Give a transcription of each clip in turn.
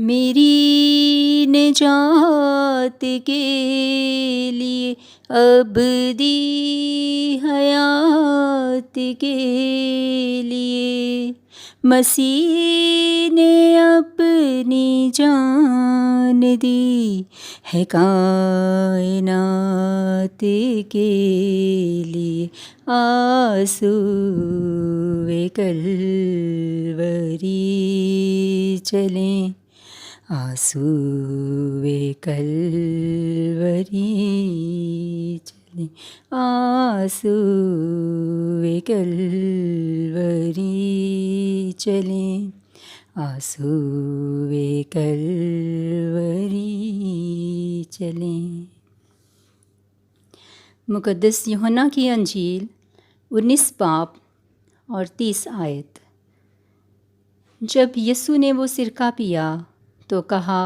میری نجات کے لیے ابدی حیات کے لیے مسیح نے اپنی جان دی ہے کائنات کے لیے آسوئے کلوری چلیں آسوئے کلوری چلیں آسوئے کلوری چلیں آسوئے کلوری چلیں۔ مقدس یوحنا کی انجیل 19 باب اور 30 آیت۔ جب یسوع نے وہ سرکہ پیا تو کہا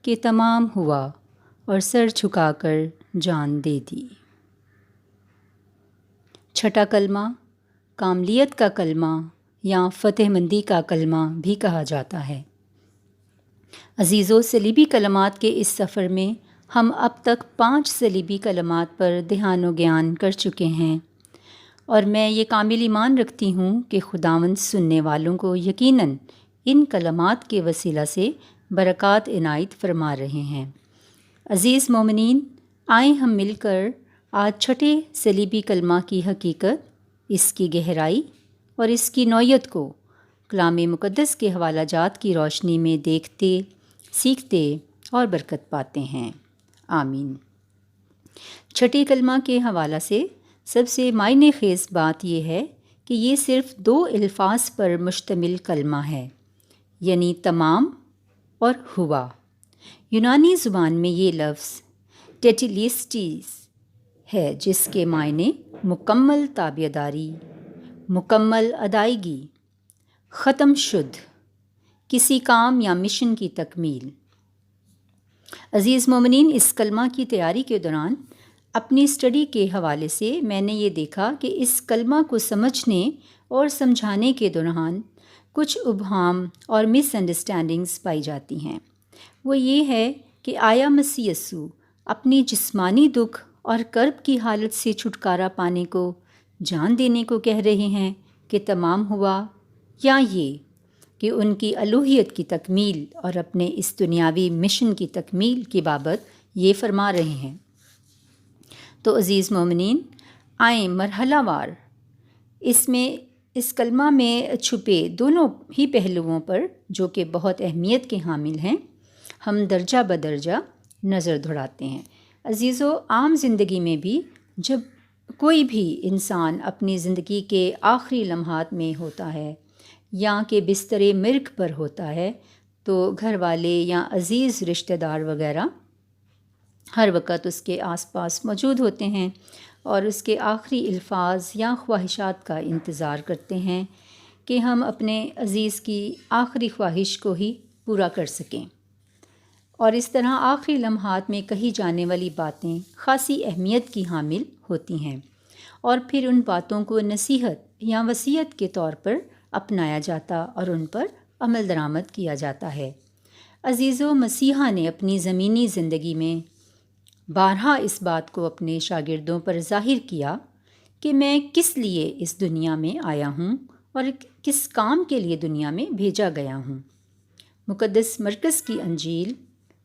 کہ تمام ہوا، اور سر جھکا کر جان دے دی۔ چھٹا کلمہ کاملیت کا کلمہ یا فتح مندی کا کلمہ بھی کہا جاتا ہے۔ عزیزو، صلیبی کلمات کے اس سفر میں ہم اب تک 5 صلیبی کلمات پر دھیان و گیان کر چکے ہیں، اور میں یہ کامل ایمان رکھتی ہوں کہ خداوند سننے والوں کو یقیناً ان کلمات کے وسیلہ سے برکات عنایت فرما رہے ہیں۔ عزیز مومنین، آئیں ہم مل کر آج چھٹے صلیبی کلمہ کی حقیقت، اس کی گہرائی اور اس کی نوعیت کو کلام مقدس کے حوالہ جات کی روشنی میں دیکھتے، سیکھتے اور برکت پاتے ہیں۔ آمین۔ چھٹے کلمہ کے حوالہ سے سب سے معنی خیز بات یہ ہے کہ یہ صرف 2 الفاظ پر مشتمل کلمہ ہے، یعنی تمام اور ہوا۔ یونانی زبان میں یہ لفظ ٹیٹیلیسٹیس ہے، جس کے معنی مکمل تابعداری، مکمل ادائیگی، ختم شد، کسی کام یا مشن کی تکمیل۔ عزیز مومنین، اس کلمہ کی تیاری کے دوران اپنی اسٹڈی کے حوالے سے میں نے یہ دیکھا کہ اس کلمہ کو سمجھنے اور سمجھانے کے دوران کچھ ابہام اور مس انڈرسٹینڈنگز پائی جاتی ہیں۔ وہ یہ ہے کہ آیا مسیح یسوع اپنی جسمانی دکھ اور کرب کی حالت سے چھٹکارا پانے کو جان دینے کو کہہ رہے ہیں کہ تمام ہوا، یا یہ کہ ان کی الوہیت کی تکمیل اور اپنے اس دنیاوی مشن کی تکمیل کی بابت یہ فرما رہے ہیں؟ تو عزیز مومنین، آئیں مرحلہ وار اس کلمہ میں چھپے دونوں ہی پہلوؤں پر، جو کہ بہت اہمیت کے حامل ہیں، ہم درجہ بدرجہ نظر دوڑاتے ہیں۔ عزیزو، عام زندگی میں بھی جب کوئی بھی انسان اپنی زندگی کے آخری لمحات میں ہوتا ہے یا کہ بستر مرگ پر ہوتا ہے، تو گھر والے یا عزیز رشتہ دار وغیرہ ہر وقت اس کے آس پاس موجود ہوتے ہیں اور اس کے آخری الفاظ یا خواہشات کا انتظار کرتے ہیں کہ ہم اپنے عزیز کی آخری خواہش کو ہی پورا کر سکیں۔ اور اس طرح آخری لمحات میں کہی جانے والی باتیں خاصی اہمیت کی حامل ہوتی ہیں، اور پھر ان باتوں کو نصیحت یا وصیت کے طور پر اپنایا جاتا اور ان پر عمل درآمد کیا جاتا ہے۔ عزیزو، مسیحا نے اپنی زمینی زندگی میں بارہا اس بات کو اپنے شاگردوں پر ظاہر کیا کہ میں کس لیے اس دنیا میں آیا ہوں اور کس کام کے لیے دنیا میں بھیجا گیا ہوں۔ مقدس مرکز کی انجیل،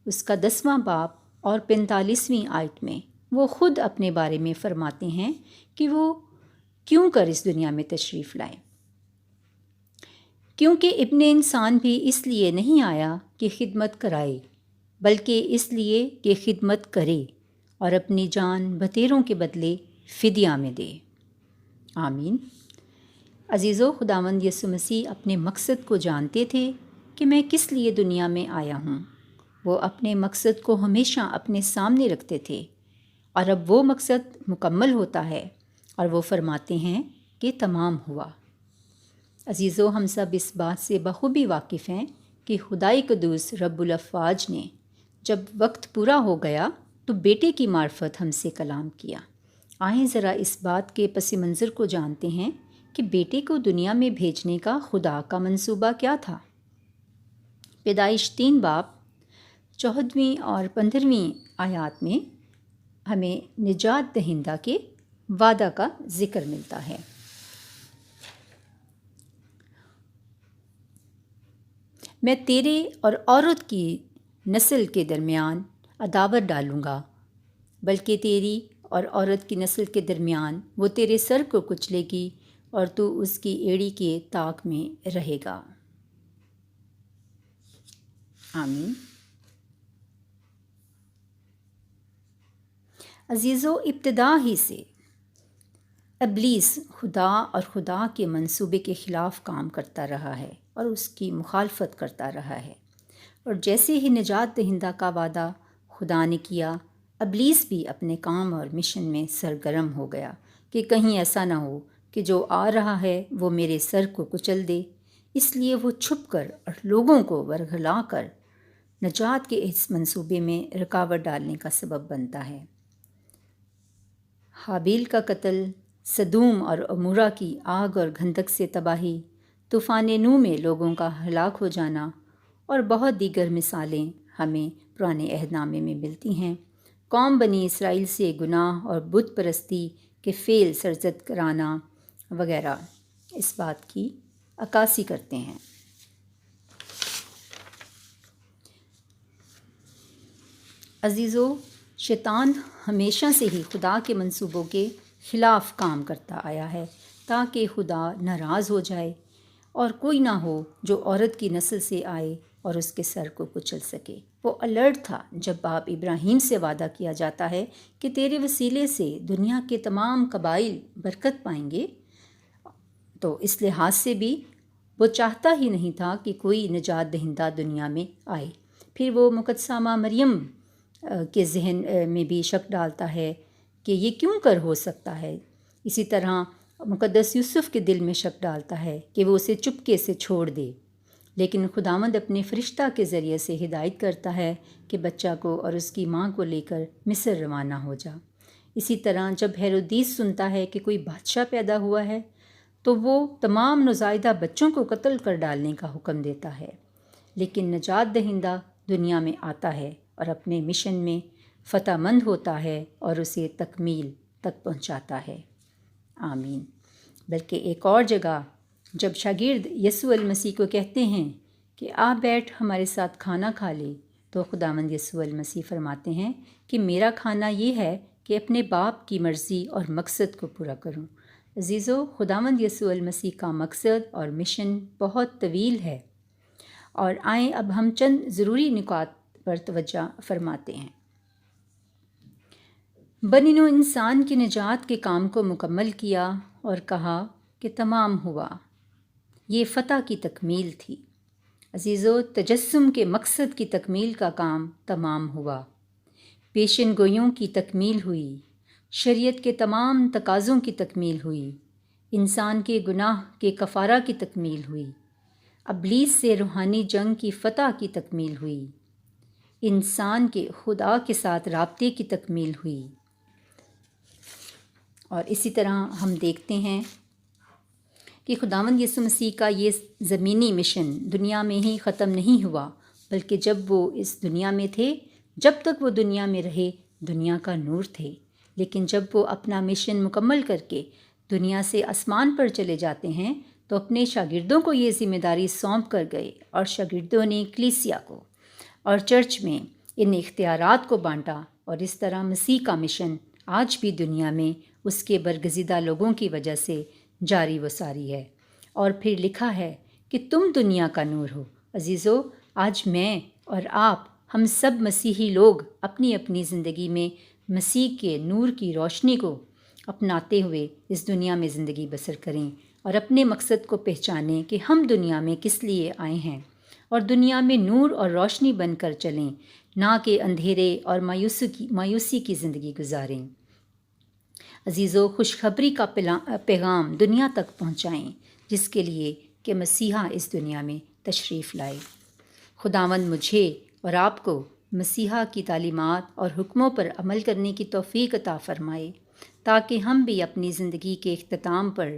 اس کا 10واں باب اور 45ویں آیت میں وہ خود اپنے بارے میں فرماتے ہیں کہ وہ کیوں کر اس دنیا میں تشریف لائے۔ کیونکہ ابن انسان بھی اس لیے نہیں آیا کہ خدمت کرائے، بلکہ اس لیے کہ خدمت کرے اور اپنی جان بتیروں کے بدلے فدیہ میں دے۔ آمین۔ عزیزو، خداوند یسوع مسیح اپنے مقصد کو جانتے تھے کہ میں کس لیے دنیا میں آیا ہوں۔ وہ اپنے مقصد کو ہمیشہ اپنے سامنے رکھتے تھے، اور اب وہ مقصد مکمل ہوتا ہے اور وہ فرماتے ہیں کہ تمام ہوا۔ عزیزو، ہم سب اس بات سے بخوبی واقف ہیں کہ خدائے قدوس رب الافواج نے جب وقت پورا ہو گیا تو بیٹے کی معرفت ہم سے کلام کیا۔ آئیں ذرا اس بات کے پس منظر کو جانتے ہیں کہ بیٹے کو دنیا میں بھیجنے کا خدا کا منصوبہ کیا تھا۔ پیدائش 3 باب 14ویں اور 15ویں آیات میں ہمیں نجات دہندہ کے وعدہ کا ذکر ملتا ہے۔ میں تیرے اور عورت کی نسل کے درمیان عداوت ڈالوں گا، بلکہ تیری اور عورت کی نسل کے درمیان وہ تیرے سر کو کچلے گی اور تو اس کی ایڑی کے طاق میں رہے گا۔ آمین۔ عزیزو، ابتدا ہی سے ابلیس خدا اور خدا کے منصوبے کے خلاف کام کرتا رہا ہے اور اس کی مخالفت کرتا رہا ہے، اور جیسے ہی نجات دہندہ کا وعدہ خدا نے کیا، ابلیس بھی اپنے کام اور مشن میں سرگرم ہو گیا کہ کہیں ایسا نہ ہو کہ جو آ رہا ہے وہ میرے سر کو کچل دے۔ اس لیے وہ چھپ کر اور لوگوں کو ورغلا کر نجات کے اس منصوبے میں رکاوٹ ڈالنے کا سبب بنتا ہے۔ حابیل کا قتل، سدوم اور عمورہ کی آگ اور گھندک سے تباہی، طوفان نوح میں لوگوں کا ہلاک ہو جانا اور بہت دیگر مثالیں ہمیں پرانے عہد نامے میں ملتی ہیں۔ قوم بنی اسرائیل سے گناہ اور بت پرستی کے فعل سرزد کرانا وغیرہ اس بات کی عکاسی کرتے ہیں۔ عزیزو، شیطان ہمیشہ سے ہی خدا کے منصوبوں کے خلاف کام کرتا آیا ہے تاکہ خدا ناراض ہو جائے اور کوئی نہ ہو جو عورت کی نسل سے آئے اور اس کے سر کو کچل سکے۔ وہ الرٹ تھا جب باپ ابراہیم سے وعدہ کیا جاتا ہے کہ تیرے وسیلے سے دنیا کے تمام قبائل برکت پائیں گے، تو اس لحاظ سے بھی وہ چاہتا ہی نہیں تھا کہ کوئی نجات دہندہ دنیا میں آئے۔ پھر وہ مقدسہ ماں مریم کے ذہن میں بھی شک ڈالتا ہے کہ یہ کیوں کر ہو سکتا ہے۔ اسی طرح مقدس یوسف کے دل میں شک ڈالتا ہے کہ وہ اسے چپکے سے چھوڑ دے، لیکن خداوند اپنے فرشتہ کے ذریعے سے ہدایت کرتا ہے کہ بچہ کو اور اس کی ماں کو لے کر مصر روانہ ہو جا۔ اسی طرح جب ہیرودیس سنتا ہے کہ کوئی بادشاہ پیدا ہوا ہے تو وہ تمام نوزائیدہ بچوں کو قتل کر ڈالنے کا حکم دیتا ہے، لیکن نجات دہندہ دنیا میں آتا ہے اور اپنے مشن میں فتح مند ہوتا ہے اور اسے تکمیل تک پہنچاتا ہے۔ آمین۔ بلکہ ایک اور جگہ جب شاگرد یسوع المسیح کو کہتے ہیں کہ آ بیٹھ ہمارے ساتھ کھانا کھا لے، تو خداوند یسوع المسیح فرماتے ہیں کہ میرا کھانا یہ ہے کہ اپنے باپ کی مرضی اور مقصد کو پورا کروں۔ عزیزو، خداوند یسوع المسیح کا مقصد اور مشن بہت طویل ہے، اور آئیں اب ہم چند ضروری نکات پر توجہ فرماتے ہیں۔ بنی نوع انسان کی نجات کے کام کو مکمل کیا اور کہا کہ تمام ہوا۔ یہ فتح کی تکمیل تھی۔ عزیزو، تجسم کے مقصد کی تکمیل کا کام تمام ہوا۔ پیشن گوئیوں کی تکمیل ہوئی، شریعت کے تمام تقاضوں کی تکمیل ہوئی، انسان کے گناہ کے کفارہ کی تکمیل ہوئی، ابلیس سے روحانی جنگ کی فتح کی تکمیل ہوئی، انسان کے خدا کے ساتھ رابطے کی تکمیل ہوئی۔ اور اسی طرح ہم دیکھتے ہیں کہ خداوند یسوع مسیح کا یہ زمینی مشن دنیا میں ہی ختم نہیں ہوا، بلکہ جب وہ اس دنیا میں تھے، جب تک وہ دنیا میں رہے، دنیا کا نور تھے، لیکن جب وہ اپنا مشن مکمل کر کے دنیا سے آسمان پر چلے جاتے ہیں تو اپنے شاگردوں کو یہ ذمہ داری سونپ کر گئے، اور شاگردوں نے کلیسیا کو اور چرچ میں ان اختیارات کو بانٹا، اور اس طرح مسیح کا مشن آج بھی دنیا میں اس کے برگزیدہ لوگوں کی وجہ سے جاری و ساری ہے۔ اور پھر لکھا ہے کہ تم دنیا کا نور ہو۔ عزیزو، آج میں اور آپ، ہم سب مسیحی لوگ اپنی اپنی زندگی میں مسیح کے نور کی روشنی کو اپناتے ہوئے اس دنیا میں زندگی بسر کریں اور اپنے مقصد کو پہچانیں کہ ہم دنیا میں کس لیے آئے ہیں، اور دنیا میں نور اور روشنی بن کر چلیں، نہ کہ اندھیرے اور مایوسی کی زندگی گزاریں۔ عزیزو، خوشخبری کا پیغام دنیا تک پہنچائیں، جس کے لیے کہ مسیحا اس دنیا میں تشریف لائے۔ خداوند مجھے اور آپ کو مسیحا کی تعلیمات اور حکموں پر عمل کرنے کی توفیق عطا فرمائے، تاکہ ہم بھی اپنی زندگی کے اختتام پر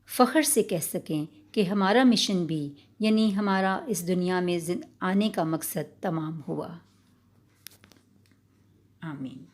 فخر سے کہہ سکیں کہ ہمارا مشن بھی، یعنی ہمارا اس دنیا میں آنے کا مقصد تمام ہوا۔ آمین۔